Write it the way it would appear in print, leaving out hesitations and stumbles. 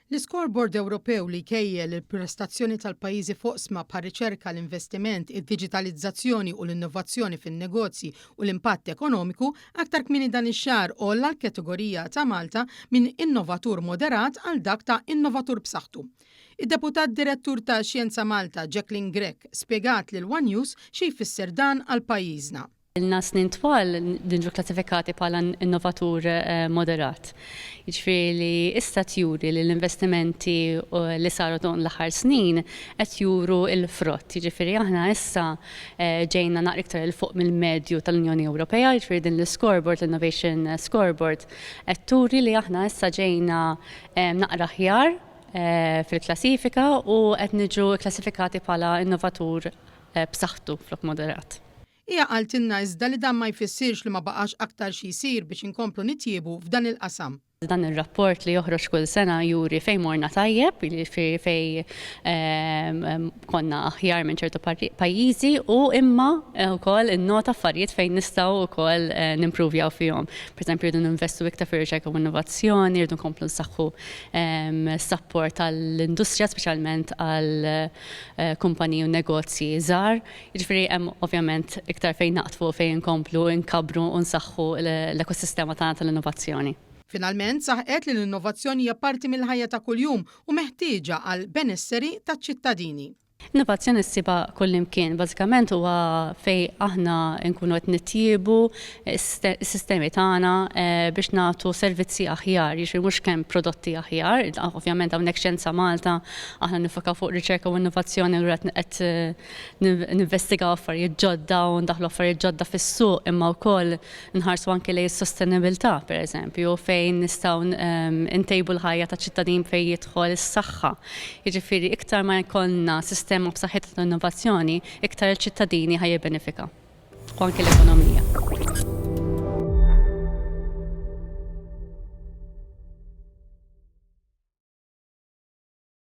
L-Scoreboard Ewropew li jkejjel il-prestazzjoni tal-pajjiżi foqsma bħal riċerka, l-investiment, id-diġitalizzazzjoni u l-innovazzjoni fin-negozji u l-impatt ekonomiku aktar kmieni dan ix-xahar għolla l-kategorija ta' Malta minn innovatur moderat għal dak ta' innovatur b'saħħtu. Id-deputat direttur ta' Xjenza Malta, Jacqueline Grech, spjegat lil One News xi jfisser dan għal pajjiżna. Il-na snin twal dinġu klassifikati bħala innovatur moderat. Jiġifieri li issa tjuri li l-investimenti li saru dawn l-aħħar snin qed juru l-frott. Jiġifieri aħna issa ġejna naqra iktar il fuq mill-medju tal-Unjoni Ewropea, jiġifieri din l-scoreboard, l-Innovation Scoreboard, qed turi li aħna issa ġejna naqra aħjar fil-klassifika u qed niġu klassifikati bħala innovatur b'saħħtu flok moderat. Hija qaltilna iżda li dan ma jfissirx li ma baqax aktar xi jsir biex inkomplu nitjiebu f'dan il-qasam. Dan ir-rapport li joħroġ kull sena juri fejn morna tajjeb, fej konna aħjar minn ċertu pajjiżi u imma wkoll innota affarijiet fejn nistgħu wkoll nimpruvjaw fihom. Pereżempju rridu ninvestu iktar fir-riċerka u innovazzjoni, rridu nkomplu nsaħħu support għall-industrija speċjalment għall kumpaniji u negozji żgħar. Jiġifieri hemm ovvjament iktar fejn naqtfu fejn nkomplu nkabru u nsaħħu l-ekosistema tagħna tal-innovazzjoni. Finalment saħqet li l-innovazzjoni hija parti mill-ħajja ta' kuljum u meħtieġa għal benesseri taċ-ċittadini. Innovazzjoni ssiba kullimkien, bażikament huwa fejn aħna nkunu qed nittiebu s-sistemi tagħna biex nagħtu servizzi aħjar, jiġri mhux kemm prodotti aħjar. Ovvjament hawnhekk Xjenza Malta aħna nifokaw fuq riċerka u innovazzjoni u qed ninvestigaw affarijiet ġodda u ndaħlu affarijiet ġodda fis-suq, imma wkoll nħarsu anke lejn is-sostenibilità pereżempju fejn nistgħu ntejbu l-ħajja taċ-ċittadin fejn jidħol is-saħħa. Jiġifieri iktar ma jkollna sistema b'saħħitha tal-innovazzjoni, iktar il-ċittadini ħajjibbenefika u anke l-ekonomija.